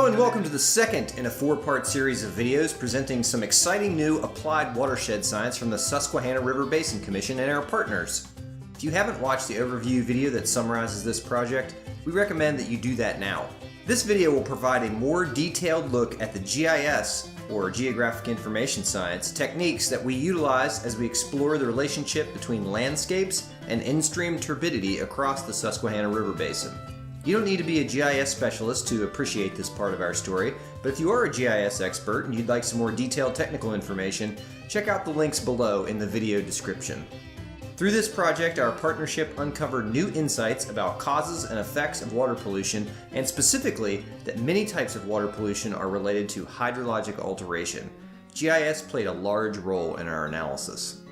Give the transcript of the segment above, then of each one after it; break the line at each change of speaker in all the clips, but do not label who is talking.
and welcome to the second in a four-part series of videos presenting some exciting new applied watershed science from the Susquehanna River Basin Commission and our partners. If you haven't watched the overview video that summarizes this project, we recommend that you do that now. This video will provide a more detailed look at the GIS, or Geographic Information Science, techniques that we utilize as we explore the relationship between landscapes and in-stream turbidity across the Susquehanna River Basin. You don't need to be a GIS specialist to appreciate this part of our story, but if you are a GIS expert and you'd like some more detailed technical information, check out the links below in the video description. Through this project, our partnership uncovered new insights about causes and effects of water pollution, and specifically that many types of water pollution are related to hydrologic alteration. GIS played a large role in our analysis.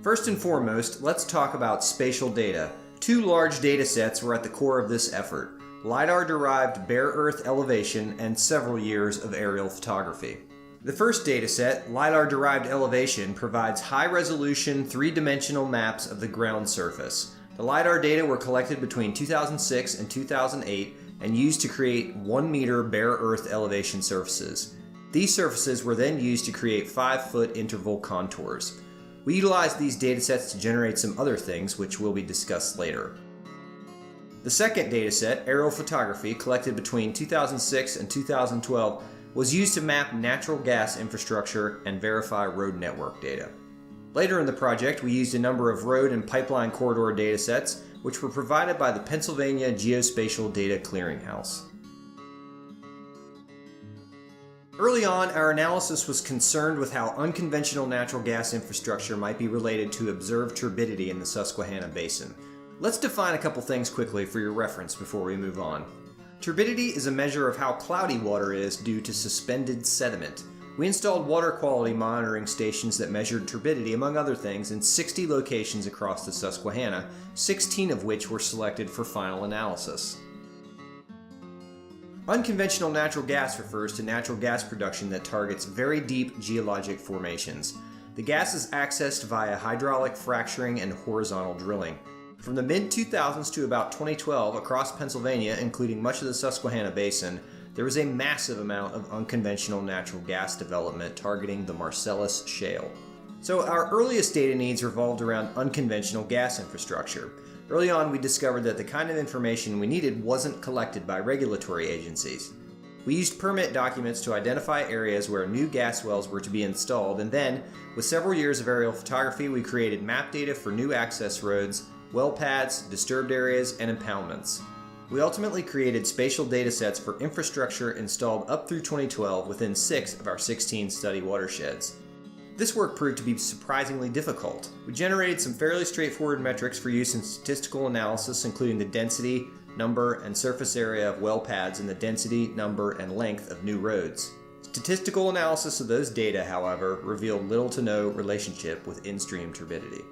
First and foremost, let's talk about spatial data. Two large data sets were at the core of this effort: LiDAR-derived bare earth elevation and several years of aerial photography. The first dataset, LiDAR-derived elevation, provides high-resolution, three-dimensional maps of the ground surface. The LiDAR data were collected between 2006 and 2008 and used to create 1-meter bare earth elevation surfaces. These surfaces were then used to create 5-foot interval contours. We utilized these datasets to generate some other things, which will be discussed later. The second dataset, aerial photography, collected between 2006 and 2012, was used to map natural gas infrastructure and verify road network data. Later in the project, we used a number of road and pipeline corridor datasets, which were provided by the Pennsylvania Geospatial Data Clearinghouse. Early on, our analysis was concerned with how unconventional natural gas infrastructure might be related to observed turbidity in the Susquehanna Basin. Let's define a couple things quickly for your reference before we move on. Turbidity is a measure of how cloudy water is due to suspended sediment. We installed water quality monitoring stations that measured turbidity, among other things, in 60 locations across the Susquehanna, 16 of which were selected for final analysis. Unconventional natural gas refers to natural gas production that targets very deep geologic formations. The gas is accessed via hydraulic fracturing and horizontal drilling. From the mid-2000s to about 2012, across Pennsylvania, including much of the Susquehanna Basin, there was a massive amount of unconventional natural gas development targeting the Marcellus Shale. So our earliest data needs revolved around unconventional gas infrastructure. Early on, we discovered that the kind of information we needed wasn't collected by regulatory agencies. We used permit documents to identify areas where new gas wells were to be installed, and then, with several years of aerial photography, we created map data for new access roads, well pads, disturbed areas, and impoundments. We ultimately created spatial datasets for infrastructure installed up through 2012 within 6 of our 16 study watersheds. This work proved to be surprisingly difficult. We generated some fairly straightforward metrics for use in statistical analysis, including the density, number, and surface area of well pads and the density, number, and length of new roads. Statistical analysis of those data, however, revealed little to no relationship with in-stream turbidity.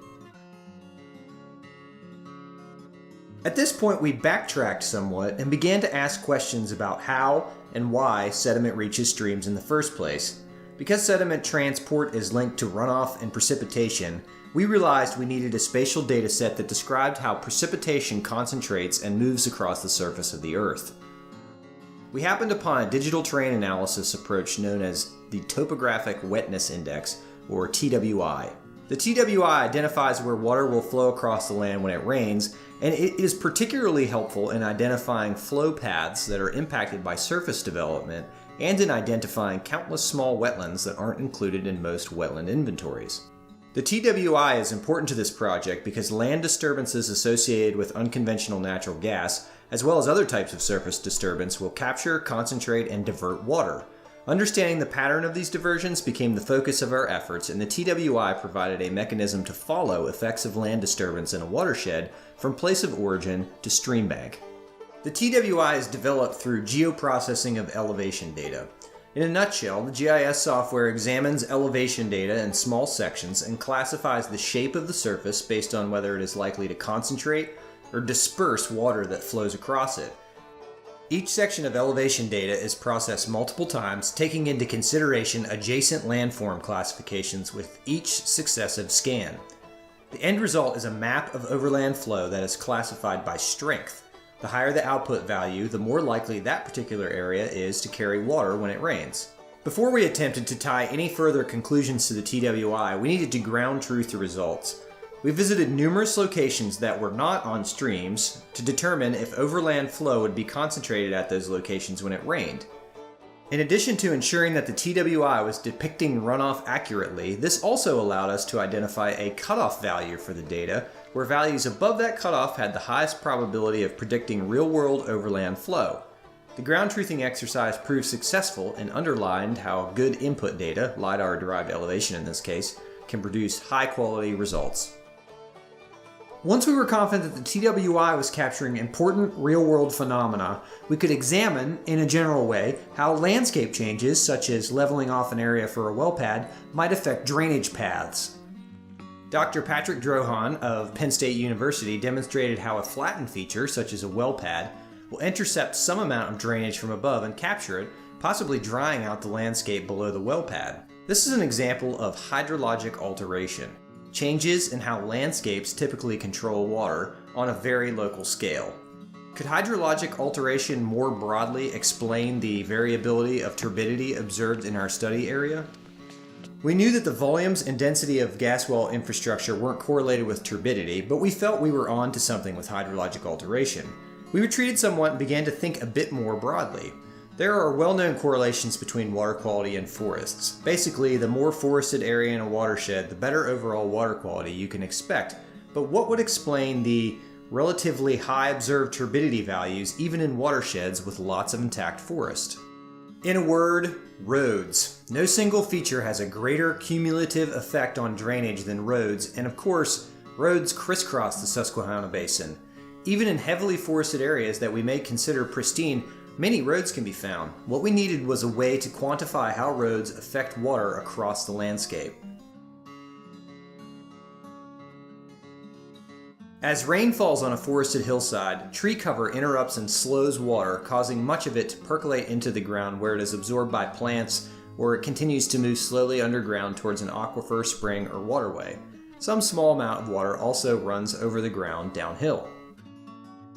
At this point, we backtracked somewhat and began to ask questions about how and why sediment reaches streams in the first place. Because sediment transport is linked to runoff and precipitation, we realized we needed a spatial data set that described how precipitation concentrates and moves across the surface of the Earth. We happened upon a digital terrain analysis approach known as the Topographic Wetness Index, or TWI. The TWI identifies where water will flow across the land when it rains, and it is particularly helpful in identifying flow paths that are impacted by surface development and in identifying countless small wetlands that aren't included in most wetland inventories. The TWI is important to this project because land disturbances associated with unconventional natural gas, as well as other types of surface disturbance, will capture, concentrate, and divert water. Understanding the pattern of these diversions became the focus of our efforts, and the TWI provided a mechanism to follow effects of land disturbance in a watershed from place of origin to stream bank. The TWI is developed through geoprocessing of elevation data. In a nutshell, the GIS software examines elevation data in small sections and classifies the shape of the surface based on whether it is likely to concentrate or disperse water that flows across it. Each section of elevation data is processed multiple times, taking into consideration adjacent landform classifications with each successive scan. The end result is a map of overland flow that is classified by strength. The higher the output value, the more likely that particular area is to carry water when it rains. Before we attempted to tie any further conclusions to the TWI, we needed to ground truth the results. We visited numerous locations that were not on streams to determine if overland flow would be concentrated at those locations when it rained. In addition to ensuring that the TWI was depicting runoff accurately, this also allowed us to identify a cutoff value for the data, where values above that cutoff had the highest probability of predicting real-world overland flow. The ground truthing exercise proved successful and underlined how good input data, LiDAR-derived elevation in this case, can produce high-quality results. Once we were confident that the TWI was capturing important real-world phenomena, we could examine, in a general way, how landscape changes, such as leveling off an area for a well pad, might affect drainage paths. Dr. Patrick Drohan of Penn State University demonstrated how a flattened feature, such as a well pad, will intercept some amount of drainage from above and capture it, possibly drying out the landscape below the well pad. This is an example of hydrologic alteration. Changes in how landscapes typically control water on a very local scale. Could hydrologic alteration more broadly explain the variability of turbidity observed in our study area? We knew that the volumes and density of gas well infrastructure weren't correlated with turbidity, but we felt we were on to something with hydrologic alteration. We retreated somewhat and began to think a bit more broadly. There are well-known correlations between water quality and forests. Basically, the more forested area in a watershed, the better overall water quality you can expect. But what would explain the relatively high observed turbidity values even in watersheds with lots of intact forest? In a word, roads. No single feature has a greater cumulative effect on drainage than roads, and of course, roads crisscross the Susquehanna Basin. Even in heavily forested areas that we may consider pristine, many roads can be found. What we needed was a way to quantify how roads affect water across the landscape. As rain falls on a forested hillside, tree cover interrupts and slows water, causing much of it to percolate into the ground where it is absorbed by plants, or it continues to move slowly underground towards an aquifer, spring, or waterway. Some small amount of water also runs over the ground downhill.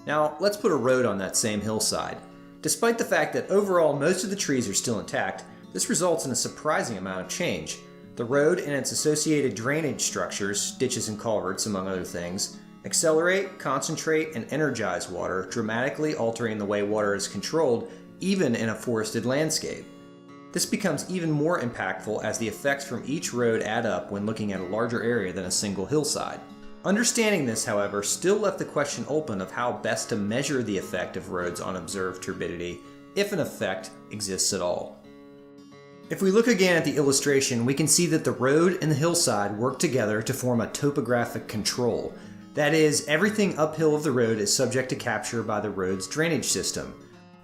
Now, let's put a road on that same hillside. Despite the fact that overall most of the trees are still intact, this results in a surprising amount of change. The road and its associated drainage structures, ditches and culverts among other things, accelerate, concentrate, and energize water, dramatically altering the way water is controlled even in a forested landscape. This becomes even more impactful as the effects from each road add up when looking at a larger area than a single hillside. Understanding this, however, still left the question open of how best to measure the effect of roads on observed turbidity, if an effect exists at all. If we look again at the illustration, we can see that the road and the hillside work together to form a topographic control. That is, everything uphill of the road is subject to capture by the road's drainage system.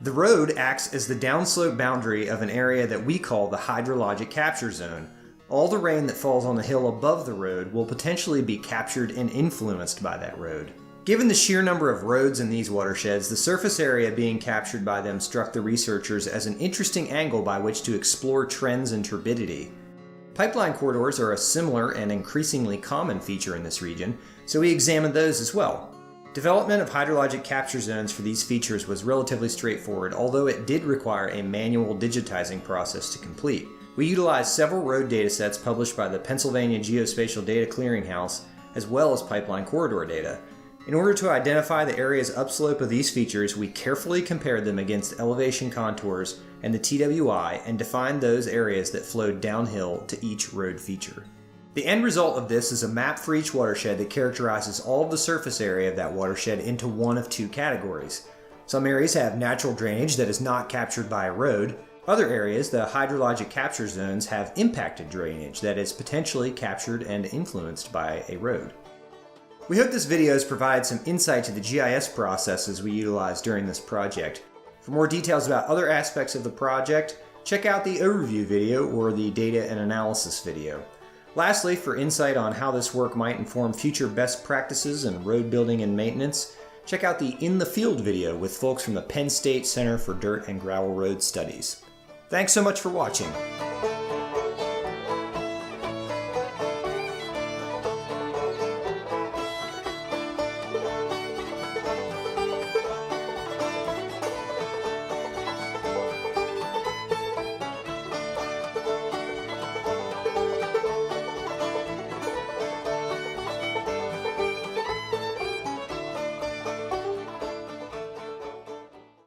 The road acts as the downslope boundary of an area that we call the hydrologic capture zone. All the rain that falls on the hill above the road will potentially be captured and influenced by that road. Given the sheer number of roads in these watersheds, the surface area being captured by them struck the researchers as an interesting angle by which to explore trends in turbidity. Pipeline corridors are a similar and increasingly common feature in this region, so we examined those as well. Development of hydrologic capture zones for these features was relatively straightforward, although it did require a manual digitizing process to complete. We utilized several road datasets published by the Pennsylvania Geospatial Data Clearinghouse, as well as pipeline corridor data. In order to identify the area's upslope of these features, we carefully compared them against elevation contours and the TWI and defined those areas that flowed downhill to each road feature. The end result of this is a map for each watershed that characterizes all of the surface area of that watershed into one of two categories. Some areas have natural drainage that is not captured by a road. Other areas, the hydrologic capture zones, have impacted drainage that is potentially captured and influenced by a road. We hope this video has provided some insight to the GIS processes we utilized during this project. For more details about other aspects of the project, check out the overview video or the data and analysis video. Lastly, for insight on how this work might inform future best practices in road building and maintenance, check out the In the Field video with folks from the Penn State Center for Dirt and Gravel Road Studies. Thanks so much for watching.